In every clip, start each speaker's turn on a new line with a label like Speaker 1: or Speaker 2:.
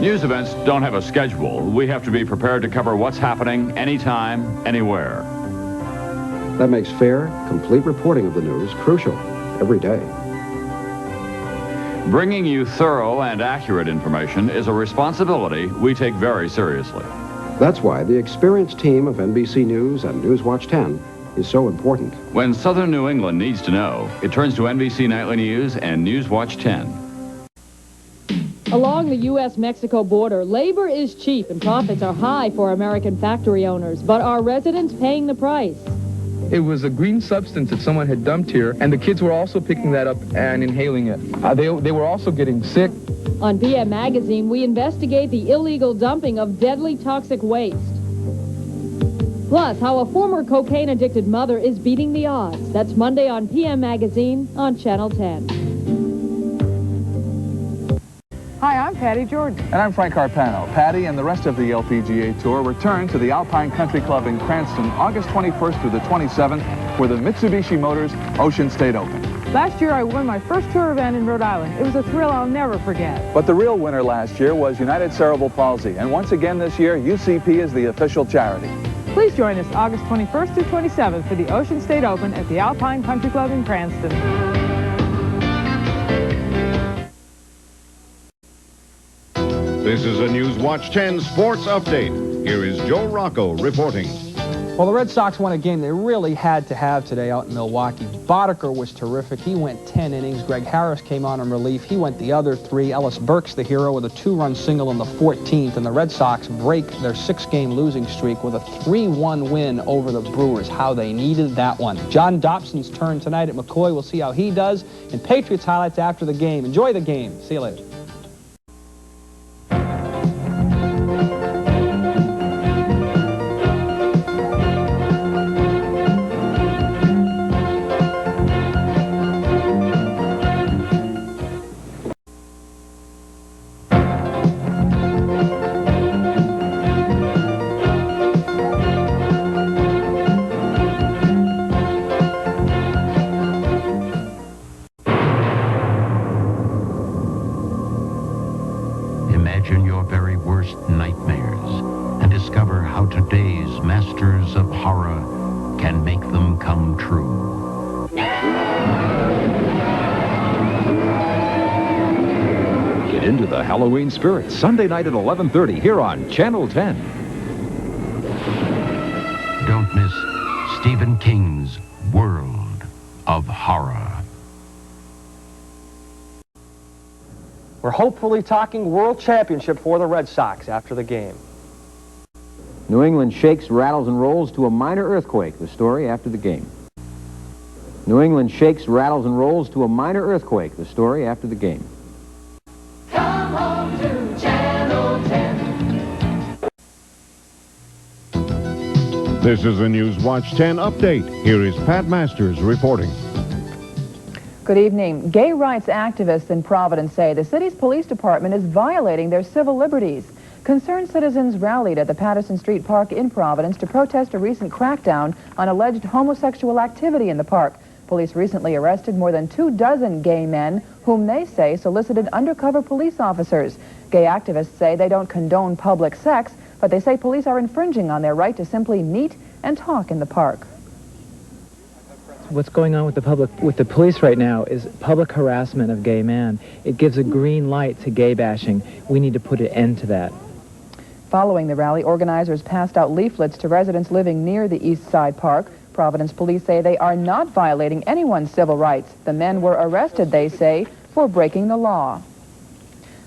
Speaker 1: News events don't have a schedule. We have to be prepared to cover what's happening anytime, anywhere.
Speaker 2: That makes fair, complete reporting of the news crucial every day.
Speaker 1: Bringing you thorough and accurate information is a responsibility we take very seriously.
Speaker 2: That's why the experienced team of NBC News and Newswatch 10 is so important.
Speaker 1: When Southern New England needs to know, it turns to NBC Nightly News and Newswatch 10.
Speaker 3: Along the U.S.-Mexico border, labor is cheap and profits are high for American factory owners, but are residents paying the price?
Speaker 4: It was a green substance that someone had dumped here, and the kids were also picking that up and inhaling it. They were also getting sick.
Speaker 3: On PM Magazine, we investigate the illegal dumping of deadly toxic waste. Plus, how a former cocaine-addicted mother is beating the odds. That's Monday on PM Magazine on Channel 10.
Speaker 5: Hi, I'm Patty Jordan.
Speaker 6: And I'm Frank Carpano. Patty and the rest of the LPGA Tour return to the Alpine Country Club in Cranston August 21st through the 27th for the Mitsubishi Motors Ocean State Open.
Speaker 5: Last year, I won my first tour event in Rhode Island. It was a thrill I'll never forget.
Speaker 6: But the real winner last year was United Cerebral Palsy. And once again this year, UCP is the official charity.
Speaker 5: Please join us August 21st through 27th for the Ocean State Open at the Alpine Country Club in Cranston.
Speaker 7: This is a Newswatch 10 sports update. Here is Joe Rocco reporting.
Speaker 8: Well, the Red Sox won a game they really had to have today out in Milwaukee. Boddicker was terrific. He went 10 innings. Greg Harris came on in relief. He went the other 3. Ellis Burke's the hero with a 2-run single in the 14th. And the Red Sox break their 6-game losing streak with a 3-1 win over the Brewers. How they needed that one. John Dobson's turn tonight at McCoy. We'll see how he does. And Patriots highlights after the game. Enjoy the game. See you later.
Speaker 9: Imagine your very worst nightmares and discover how today's masters of horror can make them come true.
Speaker 10: Get into the Halloween spirit Sunday night at 11:30 here on Channel 10.
Speaker 9: Don't miss Stephen King's World of Horror.
Speaker 8: We're hopefully talking World Championship for the Red Sox after the game.
Speaker 11: New England shakes, rattles, and rolls to a minor earthquake. The story after the game. New England shakes, rattles, and rolls to a minor earthquake. The story after the game.
Speaker 12: Come home to Channel 10.
Speaker 7: This is a Newswatch 10 update. Here is Pat Masters reporting.
Speaker 13: Good evening. Gay rights activists in Providence say the city's police department is violating their civil liberties. Concerned citizens rallied at the Patterson Street Park in Providence to protest a recent crackdown on alleged homosexual activity in the park. Police recently arrested more than 24 gay men whom they say solicited undercover police officers. Gay activists say they don't condone public sex, but they say police are infringing on their right to simply meet and talk in the park.
Speaker 14: What's going on with the police right now is public harassment of gay men. It gives a green light to gay bashing. We need to put an end to that.
Speaker 13: Following the rally, organizers passed out leaflets to residents living near the East Side Park. Providence police say they are not violating anyone's civil rights. The men were arrested, they say, for breaking the law.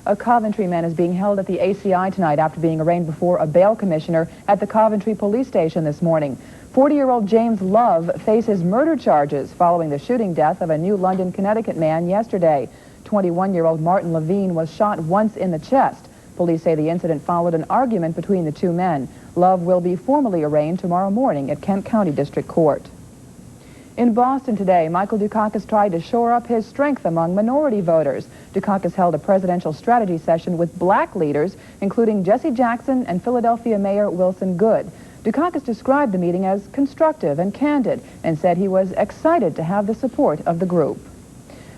Speaker 13: A Coventry man is being held at the ACI tonight after being arraigned before a bail commissioner at the Coventry police station this morning. 40-year-old James Love faces murder charges following the shooting death of a New London, Connecticut man yesterday. 21-year-old Martin Levine was shot once in the chest. Police say the incident followed an argument between the two men. Love will be formally arraigned tomorrow morning at Kent County District Court. In Boston today, Michael Dukakis tried to shore up his strength among minority voters. Dukakis held a presidential strategy session with black leaders, including Jesse Jackson and Philadelphia Mayor Wilson Goode. Dukakis described the meeting as constructive and candid and said he was excited to have the support of the group.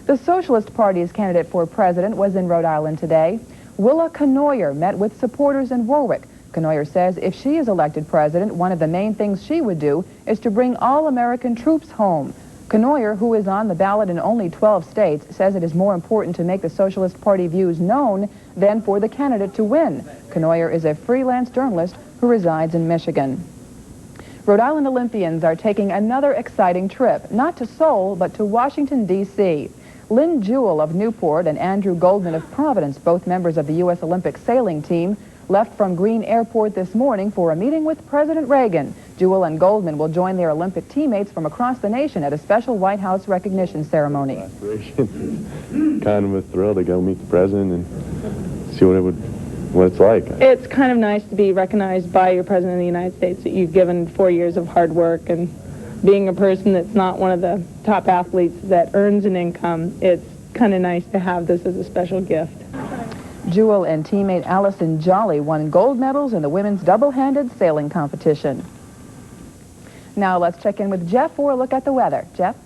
Speaker 13: The Socialist Party's candidate for president was in Rhode Island today. Willa Knoyer met with supporters in Warwick. Knoyer says if she is elected president, one of the main things she would do is to bring all American troops home. Knoyer, who is on the ballot in only 12 states, says it is more important to make the Socialist Party views known than for the candidate to win. Knoyer is a freelance journalist who resides in Michigan. Rhode Island Olympians are taking another exciting trip, not to Seoul, but to Washington, D.C. Lynn Jewell of Newport and Andrew Goldman of Providence, both members of the U.S. Olympic sailing team, left from Green Airport this morning for a meeting with President Reagan. Jewell and Goldman will join their Olympic teammates from across the nation at a special White House recognition ceremony.
Speaker 15: Kind of a thrill to go meet the president and see what it's like.
Speaker 16: It's kind of nice to be recognized by your president of the United States that you've given 4 years of hard work, and being a person that's not one of the top athletes that earns an income, it's kind of nice to have this as a special gift.
Speaker 13: Jewell and teammate Allison Jolly won gold medals in the women's double-handed sailing competition. Now let's check in with Jeff for a look at the weather. Jeff?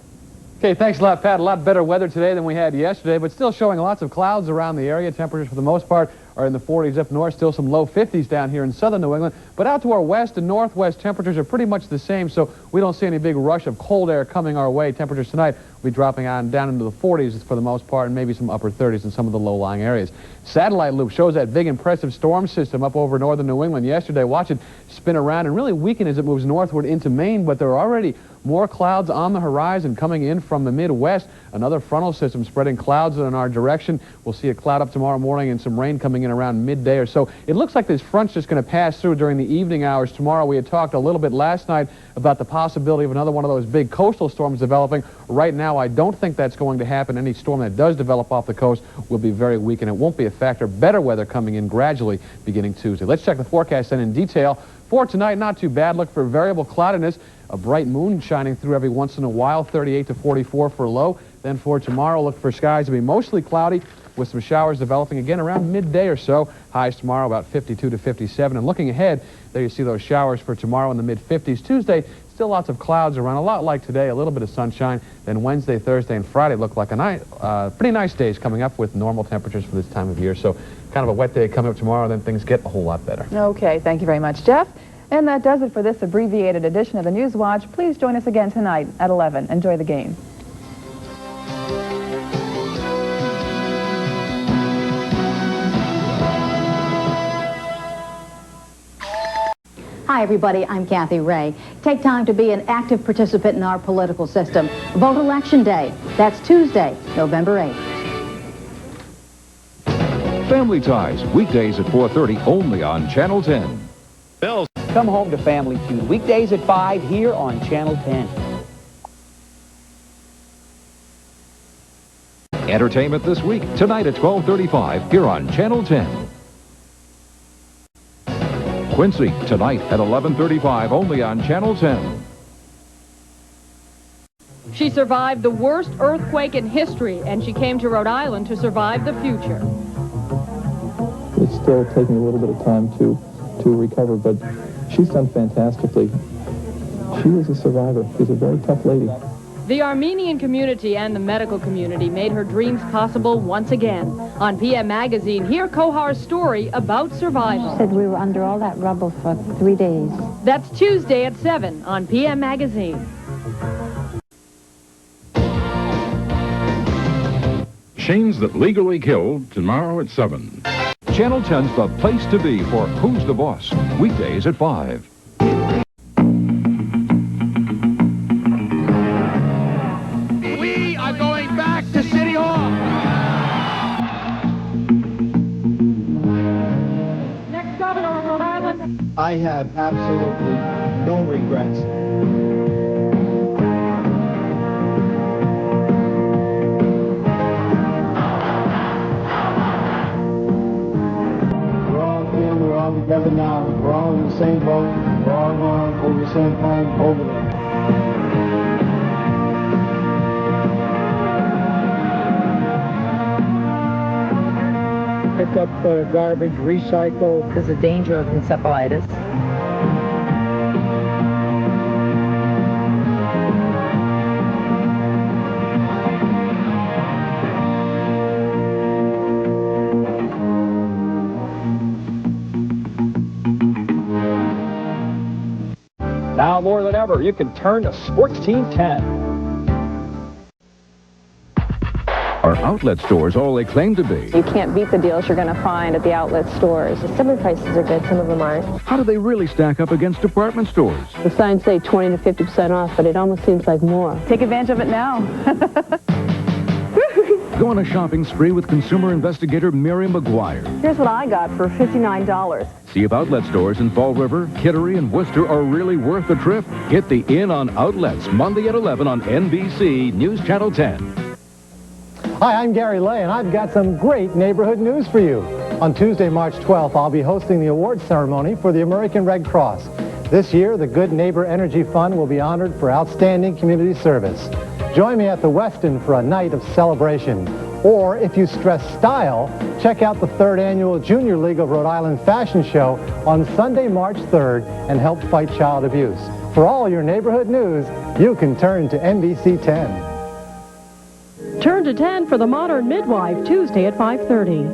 Speaker 17: Okay, thanks a lot, Pat. A lot better weather today than we had yesterday, but still showing lots of clouds around the area. Temperatures for the most part are in the 40s up north, still some low 50s down here in southern New England. But out to our west and northwest, temperatures are pretty much the same, so we don't see any big rush of cold air coming our way. Temperatures tonight will be dropping on down into the 40s for the most part, and maybe some upper 30s in some of the low-lying areas. Satellite loop shows that big impressive storm system up over northern New England yesterday. Watch it spin around and really weaken as it moves northward into Maine, but there are already more clouds on the horizon coming in from the Midwest. Another frontal system spreading clouds in our direction. We'll see a cloud up tomorrow morning and some rain coming in around midday or so. It looks like this front's just going to pass through during the evening hours tomorrow. We had talked a little bit last night about the possibility of another one of those big coastal storms developing. Right now, I don't think that's going to happen. Any storm that does develop off the coast will be very weak, and it won't be a factor. Better weather coming in gradually beginning Tuesday. Let's check the forecast then in detail. For tonight, not too bad. Look for variable cloudiness. A bright moon shining through every once in a while, 38 to 44 for low. Then for tomorrow, look for skies to be mostly cloudy with some showers developing again around midday or so. Highs tomorrow about 52 to 57. And looking ahead, there you see those showers for tomorrow in the mid-50s. Tuesday, still lots of clouds around, a lot like today, a little bit of sunshine. Then Wednesday, Thursday, and Friday look like pretty nice days coming up with normal temperatures for this time of year. So kind of a wet day coming up tomorrow, then things get a whole lot better.
Speaker 13: Okay, thank you very much, Jeff. And that does it for this abbreviated edition of the News Watch. Please join us again tonight at 11. Enjoy the game.
Speaker 18: Hi, everybody. I'm Kathy Ray. Take time to be an active participant in our political system. Vote Election Day. That's Tuesday, November 8th.
Speaker 10: Family Ties, weekdays at 4:30 only on Channel 10.
Speaker 19: Bells. Come home to Family Feud, weekdays at 5 here on Channel 10.
Speaker 10: Entertainment this week, tonight at 12:35 here on Channel 10. Quincy, tonight at 11:35 only on Channel 10.
Speaker 3: She survived the worst earthquake in history, and she came to Rhode Island to survive the future.
Speaker 4: It's still taking a little bit of time to recover, but she's done fantastically. She is a survivor. She's a very tough lady.
Speaker 3: The Armenian community and the medical community made her dreams possible once again. On PM Magazine, hear Kohar's story about survival.
Speaker 20: She said we were under all that rubble for 3 days.
Speaker 3: That's Tuesday at 7 on PM Magazine.
Speaker 10: Machines that legally killed, tomorrow at 7. Channel 10's the place to be for Who's the Boss, weekdays at 5.
Speaker 12: We are going back to City Hall.
Speaker 3: Next governor of Rhode Island.
Speaker 21: I have absolutely no regrets. We're all together now. We're all in the same boat. We're all going over the same plan over there. Pick up garbage, recycle.
Speaker 22: There's a danger of encephalitis.
Speaker 1: more than ever, you can turn to Sports Team 10.
Speaker 10: Are outlet stores all they claim to be?
Speaker 2: You can't beat the deals you're going to find at the outlet stores. Some of the prices are good, some of them aren't.
Speaker 10: How do they really stack up against department stores?
Speaker 2: The signs say 20 to 50% off, but it almost seems like more.
Speaker 23: Take advantage of it now.
Speaker 10: Go on a shopping spree with consumer investigator Miriam McGuire.
Speaker 23: Here's what I got for $59.
Speaker 10: See if outlet stores in Fall River, Kittery, and Worcester are really worth the trip. Hit the In on Outlets Monday at 11 on NBC News Channel 10.
Speaker 24: Hi, I'm Gary Lay, and I've got some great neighborhood news for you. On Tuesday, March 12th, I'll be hosting the awards ceremony for the American Red Cross. This year, the Good Neighbor Energy Fund will be honored for outstanding community service. Join me at the Westin for a night of celebration. Or, if you stress style, check out the 3rd Annual Junior League of Rhode Island Fashion Show on Sunday, March 3rd, and help fight child abuse. For all your neighborhood news, you can turn to NBC 10.
Speaker 3: Turn to 10 for the Modern Midwife, Tuesday at 5:30.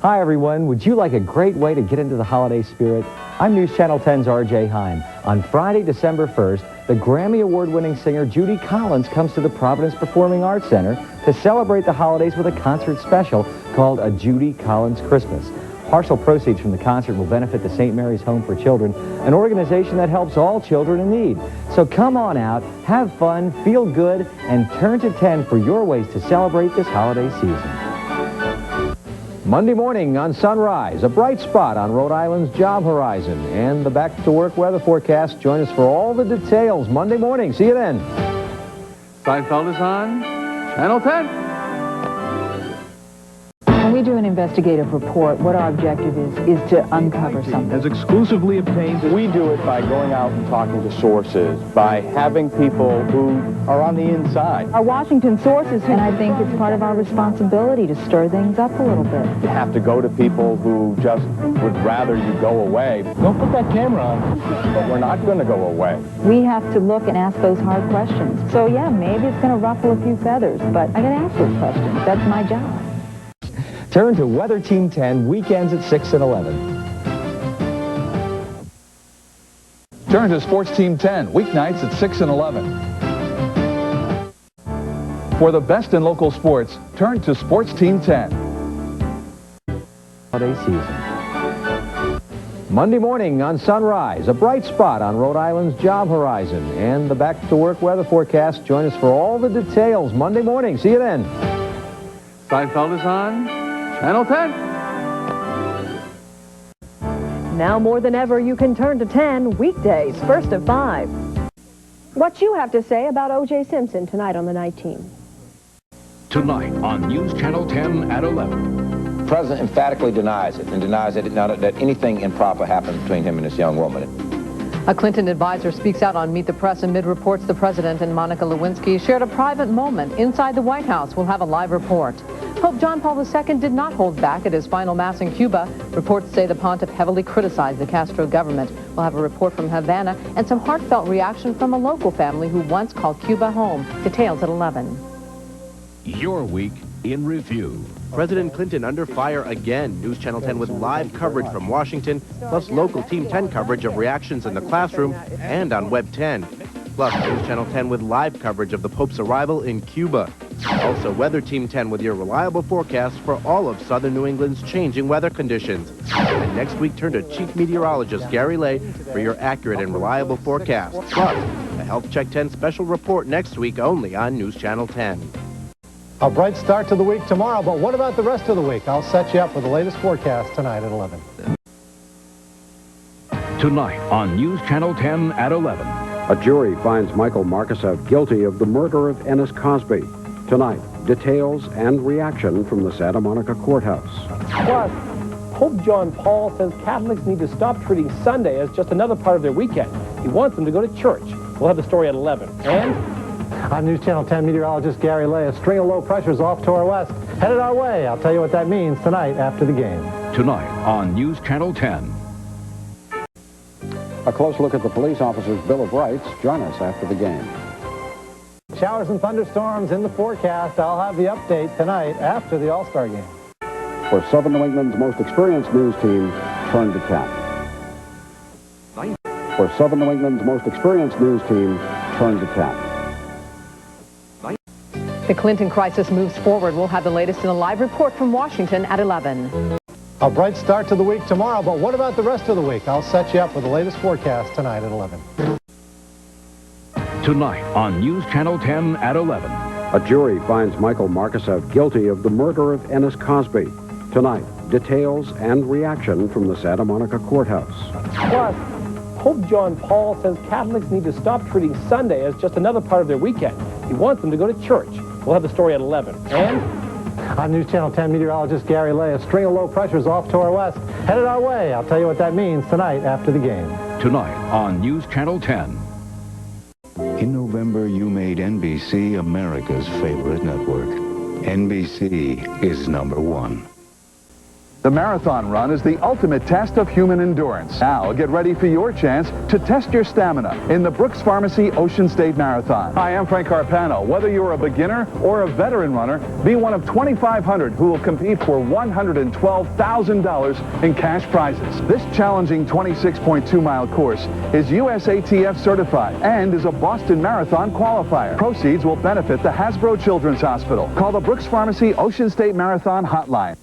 Speaker 25: Hi, everyone. Would you like a great way to get into the holiday spirit? I'm News Channel 10's R.J. Heim. On Friday, December 1st, the Grammy Award-winning singer Judy Collins comes to the Providence Performing Arts Center to celebrate the holidays with a concert special called A Judy Collins Christmas. Partial proceeds from the concert will benefit the St. Mary's Home for Children, an organization that helps all children in need. So come on out, have fun, feel good, and turn to 10 for your ways to celebrate this holiday season. Monday morning on Sunrise, a bright spot on Rhode Island's job horizon. And the back-to-work weather forecast. Join us for all the details Monday morning. See you then.
Speaker 6: Seinfeld is on Channel 10.
Speaker 13: When we do an investigative report, what our objective is to uncover something.
Speaker 15: Has exclusively obtained. We do it by going out and talking to sources, by having people who are on the inside.
Speaker 13: Our Washington sources, and I think it's part of our responsibility to stir things up a little bit.
Speaker 15: You have to go to people who just would rather you go away. Don't put that camera on. But we're not going to go away.
Speaker 13: We have to look and ask those hard questions. So yeah, maybe it's going to ruffle a few feathers, but I got to ask those questions. That's my job.
Speaker 25: Turn to Weather Team 10, weekends at 6 and 11.
Speaker 6: Turn to Sports Team 10, weeknights at 6 and 11. For the best in local sports, turn to Sports Team 10.
Speaker 25: Holiday season. Monday morning on Sunrise, a bright spot on Rhode Island's job horizon. And the back-to-work weather forecast. Join us for all the details Monday morning. See you then.
Speaker 6: Seinfeld is on Channel 10.
Speaker 3: Now more than ever, you can turn to 10 weekdays, first of 5.
Speaker 26: What you have to say about O.J. Simpson tonight on the night team.
Speaker 10: Tonight on News Channel 10 at 11.
Speaker 27: The president emphatically denies it and denies that anything improper happened between him and this young woman.
Speaker 3: A Clinton advisor speaks out on Meet the Press amid reports the president and Monica Lewinsky shared a private moment inside the White House. We'll have a live report. Pope John Paul II did not hold back at his final mass in Cuba. Reports say the pontiff heavily criticized the Castro government. We'll have a report from Havana and some heartfelt reaction from a local family who once called Cuba home. Details at 11.
Speaker 10: Your week in review.
Speaker 28: President Clinton under fire again. News Channel 10 with live coverage from Washington, plus local Team 10 coverage of reactions in the classroom and on Web 10. Plus News Channel 10 with live coverage of the Pope's arrival in Cuba. Also Weather Team 10 with your reliable forecast for all of southern New England's changing weather conditions. And next week turn to Chief Meteorologist Gary Lay for your accurate and reliable forecast. Plus a Health Check 10 special report next week only on News Channel 10.
Speaker 24: A bright start to the week tomorrow, but what about the rest of the week? I'll set you up with the latest forecast tonight at 11.
Speaker 10: Tonight on News Channel 10 at 11.
Speaker 29: A jury finds Michael Markusow guilty of the murder of Ennis Cosby. Tonight, details and reaction from the Santa Monica courthouse.
Speaker 1: Plus, Pope John Paul says Catholics need to stop treating Sunday as just another part of their weekend. He wants them to go to church. We'll have the story at 11. And
Speaker 24: I'm News Channel 10 meteorologist Gary Lay. A string of low pressures off to our west, headed our way. I'll tell you what that means tonight after the game.
Speaker 10: Tonight on News Channel 10.
Speaker 29: A close look at the police officer's Bill of Rights. Join us after the game.
Speaker 24: Showers and thunderstorms in the forecast. I'll have the update tonight after the All-Star game.
Speaker 29: For Southern New England's most experienced news team, turn to 10. where Southern New England's most experienced news team turns to 10.
Speaker 13: The Clinton crisis moves forward. We'll have the latest in a live report from Washington at 11.
Speaker 24: A bright start to the week tomorrow, but what about the rest of the week? I'll set you up with the latest forecast tonight at 11.
Speaker 10: Tonight on News Channel 10 at 11.
Speaker 29: A jury finds Michael Markisev guilty of the murder of Ennis Cosby. Tonight, details and reaction from the Santa Monica courthouse.
Speaker 1: Plus, Pope John Paul says Catholics need to stop treating Sunday as just another part of their weekend. He wants them to go to church. We'll have the story at 11. And
Speaker 24: I'm News Channel 10 meteorologist Gary Lay. A string of low pressures off to our west, headed our way. I'll tell you what that means tonight after the game.
Speaker 10: Tonight on News Channel 10.
Speaker 5: In November, you made NBC America's favorite network. NBC is #1.
Speaker 6: The marathon run is the ultimate test of human endurance. Now, get ready for your chance to test your stamina in the Brooks Pharmacy Ocean State Marathon. Hi, I'm Frank Carpano. Whether you're a beginner or a veteran runner, be one of 2,500 who will compete for $112,000 in cash prizes. This challenging 26.2-mile course is USATF certified and is a Boston Marathon qualifier. Proceeds will benefit the Hasbro Children's Hospital. Call the Brooks Pharmacy Ocean State Marathon hotline.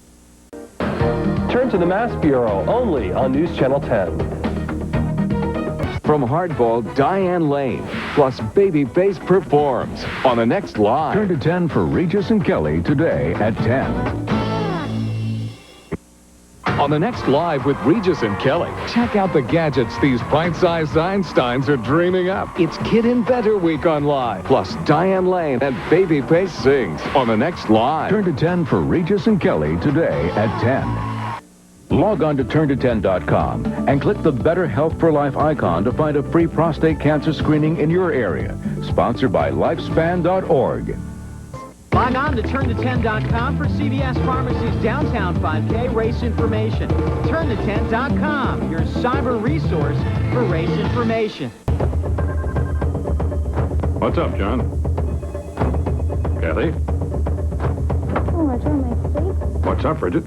Speaker 1: turn to the Mass Bureau, only on News Channel 10.
Speaker 7: From Hardball, Diane Lane, plus Babyface performs on the next Live.
Speaker 10: Turn to 10 for Regis and Kelly today at 10.
Speaker 7: On the next Live with Regis and Kelly, check out the gadgets these pint-sized Einsteins are dreaming up. It's Kid Inventor Week on Live, plus Diane Lane and Babyface sings on the next Live.
Speaker 10: Turn to 10 for Regis and Kelly today at 10. Log on to turnto10.com and click the Better Health for Life icon to find a free prostate cancer screening in your area. Sponsored by Lifespan.org.
Speaker 19: Log on to turnto10.com for CVS Pharmacy's Downtown 5K race information. Turnto10.com, your cyber resource for race information.
Speaker 10: What's up, John? Kathy?
Speaker 2: Oh, what's wrong, my sleep?
Speaker 10: What's up, Bridget?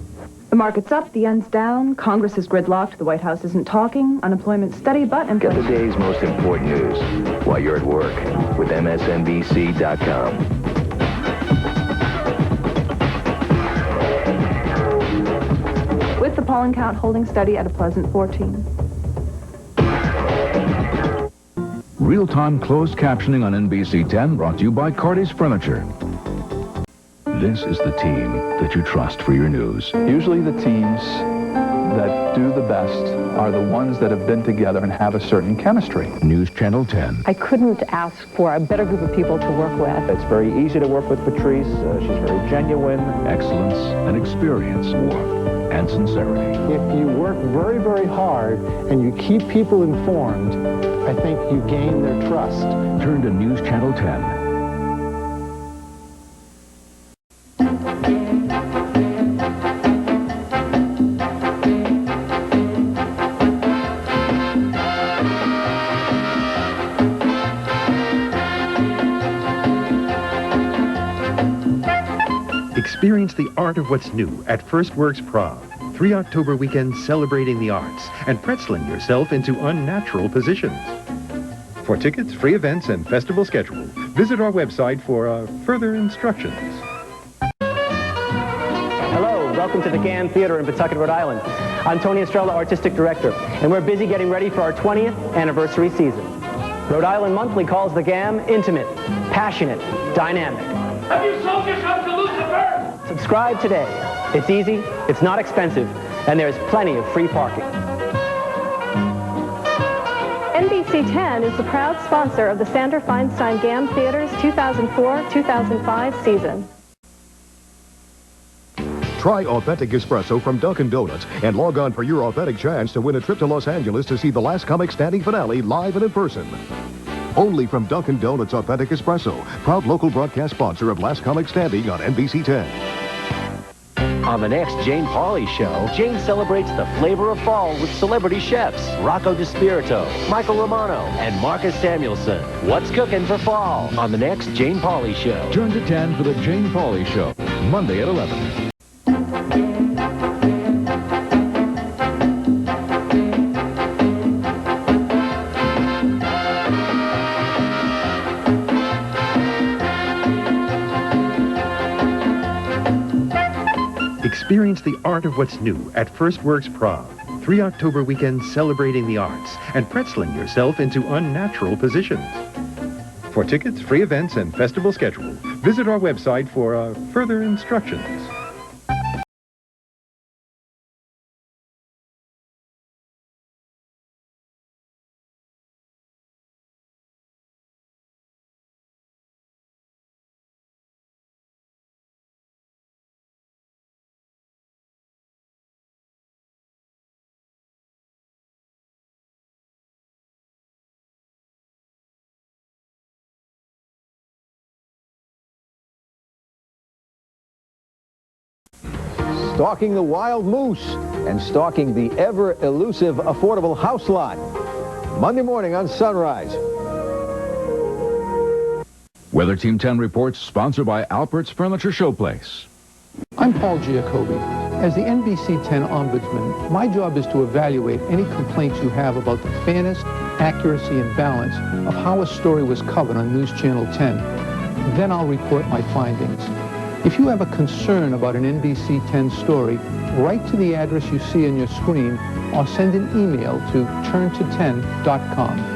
Speaker 13: The market's up, the yen's down, Congress is gridlocked, the White House isn't talking, unemployment's steady, but
Speaker 8: Get the day's most important news while you're at work with MSNBC.com.
Speaker 13: With the polling count holding steady at a pleasant 14.
Speaker 10: Real-time closed captioning on NBC 10 brought to you by Cardi's Furniture. This is the team that you trust for your news.
Speaker 6: Usually the teams that do the best are the ones that have been together and have a certain chemistry.
Speaker 10: News Channel 10.
Speaker 26: I couldn't ask for a better group of people to work with.
Speaker 15: It's very easy to work with Patrice. She's very genuine.
Speaker 10: Excellence and experience, warmth and sincerity.
Speaker 24: If you work very, very hard and you keep people informed, I think you gain their trust.
Speaker 10: Turn to News Channel 10.
Speaker 9: Experience the art of what's new at First Works Prague. 3 October weekends celebrating the arts and pretzeling yourself into unnatural positions. For tickets, free events, and festival schedule, visit our website for further instructions.
Speaker 19: Hello, welcome to the GAM Theater in Pawtucket, Rhode Island. I'm Tony Estrella, Artistic Director, and we're busy getting ready for our 20th anniversary season. Rhode Island Monthly calls the GAM intimate, passionate, dynamic.
Speaker 12: Have you sold yourself to Lucifer?
Speaker 19: Subscribe today. It's easy, it's not expensive, and there's plenty of free parking.
Speaker 26: NBC 10 is the proud sponsor of the Sander Feinstein GAM Theater's 2004-2005 season.
Speaker 11: Try Authentic Espresso from Dunkin' Donuts and log on for your authentic chance to win a trip to Los Angeles to see the Last Comic Standing finale live and in person. Only from Dunkin' Donuts Authentic Espresso, proud local broadcast sponsor of Last Comic Standing on NBC 10.
Speaker 14: On the next Jane Pauley Show, Jane celebrates the flavor of fall with celebrity chefs Rocco DiSpirito, Michael Romano, and Marcus Samuelson. What's cooking for fall on the next Jane Pauley Show?
Speaker 10: Turn to 10 for the Jane Pauley Show, Monday at 11.
Speaker 9: Experience the art of what's new at First Works Prague. 3 October weekends celebrating the arts and pretzeling yourself into unnatural positions. For tickets, free events, and festival schedule, visit our website for further instructions.
Speaker 4: Stalking the wild moose and stalking the ever-elusive affordable house lot. Monday morning on Sunrise.
Speaker 10: Weather Team 10 reports sponsored by Alpert's Furniture Showplace.
Speaker 16: I'm Paul Giacobbe. As the NBC 10 Ombudsman, my job is to evaluate any complaints you have about the fairness, accuracy, and balance of how a story was covered on News Channel 10. Then I'll report my findings. If you have a concern about an NBC 10 story, write to the address you see on your screen or send an email to turnto10.com.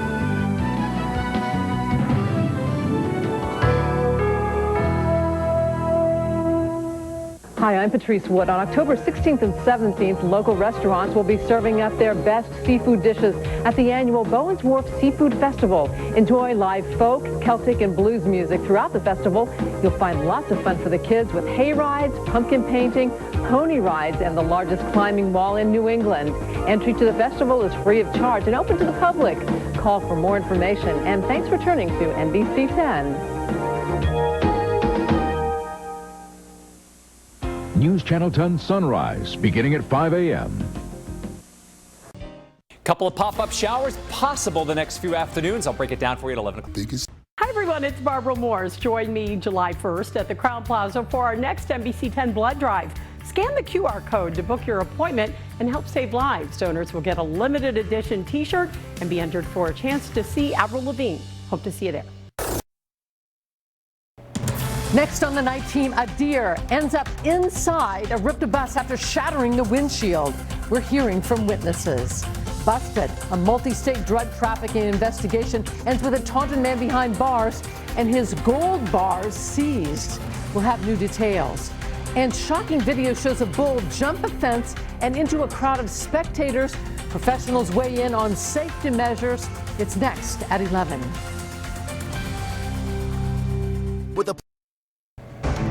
Speaker 17: Hi, I'm Patrice Wood. On October 16th and 17th, local restaurants will be serving up their best seafood dishes at the annual Bowen's Wharf Seafood Festival. Enjoy live folk, Celtic, and blues music throughout the festival. You'll find lots of fun for the kids with hay rides, pumpkin painting, pony rides, and the largest climbing wall in New England. Entry to the festival is free of charge and open to the public. Call for more information, and thanks for turning to NBC 10.
Speaker 10: News Channel 10 Sunrise, beginning at 5 a.m.
Speaker 18: Couple of pop-up showers possible the next few afternoons. I'll break it down for you at 11 o'clock.
Speaker 20: Hi everyone, it's Barbara Morris. Join me July 1st at the Crowne Plaza for our next NBC 10 blood drive. Scan the QR code to book your appointment and help save lives. Donors will get a limited edition t-shirt and be entered for a chance to see Avril Lavigne. Hope to see you there. Next on the night team, a deer ends up inside a ripped bus after shattering the windshield. We're hearing from witnesses. Busted. A multi-state drug trafficking investigation ends with a taunted man behind bars and his gold bars seized. We'll have new details. And shocking video shows a bull jump a fence and into a crowd of spectators. Professionals weigh in on safety measures. It's next at 11.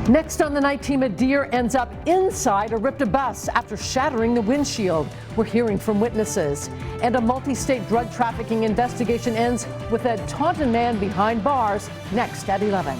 Speaker 20: Next on the night team, a deer ends up inside a ripped bus after shattering the windshield. We're hearing from witnesses. And a multi-state drug trafficking investigation ends with a taunted man behind bars. Next at 11.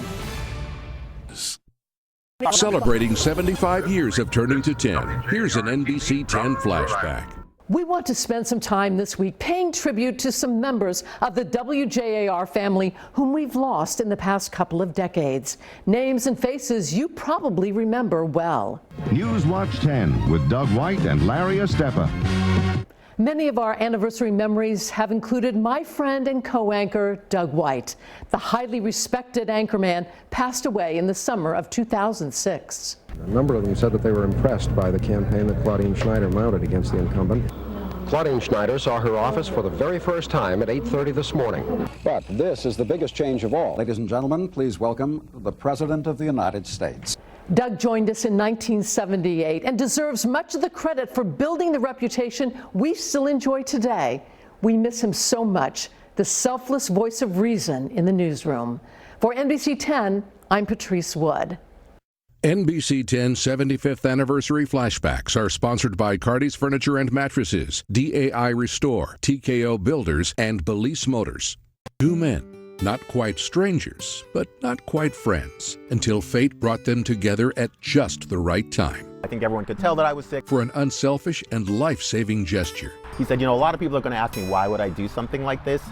Speaker 21: Celebrating 75 years of turning to 10. Here's an NBC 10 flashback.
Speaker 20: We want to spend some time this week paying tribute to some members of the WJAR family whom we've lost in the past couple of decades. Names and faces you probably remember well.
Speaker 11: Newswatch 10 with Doug White and Larry Estepa.
Speaker 20: Many of our anniversary memories have included my friend and co-anchor Doug White. The highly respected anchorman passed away in the summer of 2006.
Speaker 22: A number of them said that they were impressed by the campaign that Claudine Schneider mounted against the incumbent. Claudine Schneider saw her office for the very first time at 8:30 this morning.
Speaker 23: But this is the biggest change of all. Ladies and gentlemen, please welcome the President of the United States.
Speaker 20: Doug joined us in 1978 and deserves much of the credit for building the reputation we still enjoy today. We miss him so much, the selfless voice of reason in the newsroom. For NBC 10, I'm Patrice Wood.
Speaker 21: NBC 10 75th Anniversary Flashbacks are sponsored by Cardi's Furniture and Mattresses, DAI Restore, TKO Builders, and Belize Motors. Two men, not quite strangers, but not quite friends, until fate brought them together at just the right time.
Speaker 25: I think everyone could tell that I was sick.
Speaker 21: For an unselfish and life-saving gesture.
Speaker 25: He said, you know, a lot of people are going to ask me why would I do something like this?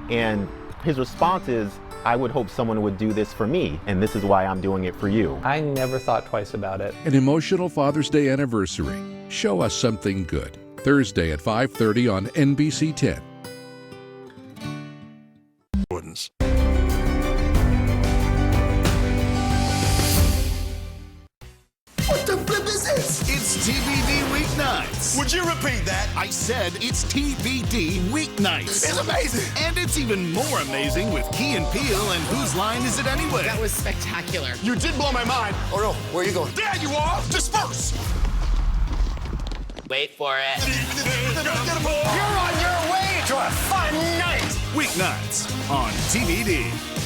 Speaker 25: And his response is, I would hope someone would do this for me, and this is why I'm doing it for you.
Speaker 30: I never thought twice about it.
Speaker 21: An emotional Father's Day anniversary. Show us something good. Thursday at 5:30 on NBC 10.
Speaker 12: What the flip is this? It's
Speaker 1: weeknights. Would you repeat that? I said it's TBD weeknights. It's amazing. And it's even more amazing with Key and Peele and Whose Line Is It Anyway?
Speaker 12: That was spectacular.
Speaker 1: You did blow my mind. Oh no, where are you going? There you are! Disperse!
Speaker 12: Wait for it.
Speaker 1: You're on your way to a fun night! Weeknights on TBD.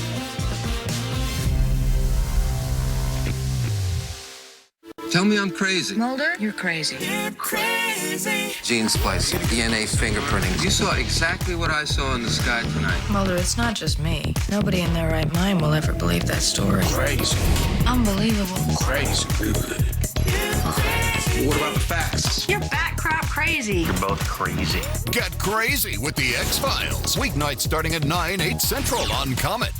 Speaker 2: Tell me I'm crazy.
Speaker 3: Mulder, you're crazy.
Speaker 2: You're crazy. Gene splicing, DNA fingerprinting. You saw exactly what I saw in the sky tonight.
Speaker 3: Mulder, it's not just me. Nobody in their right mind will ever believe that story.
Speaker 2: Crazy.
Speaker 3: Unbelievable.
Speaker 2: Crazy. What about the facts?
Speaker 3: You're bat crap crazy.
Speaker 2: You're both crazy.
Speaker 1: Get crazy with the X-Files. Weeknights starting at 9, 8 Central on Comet.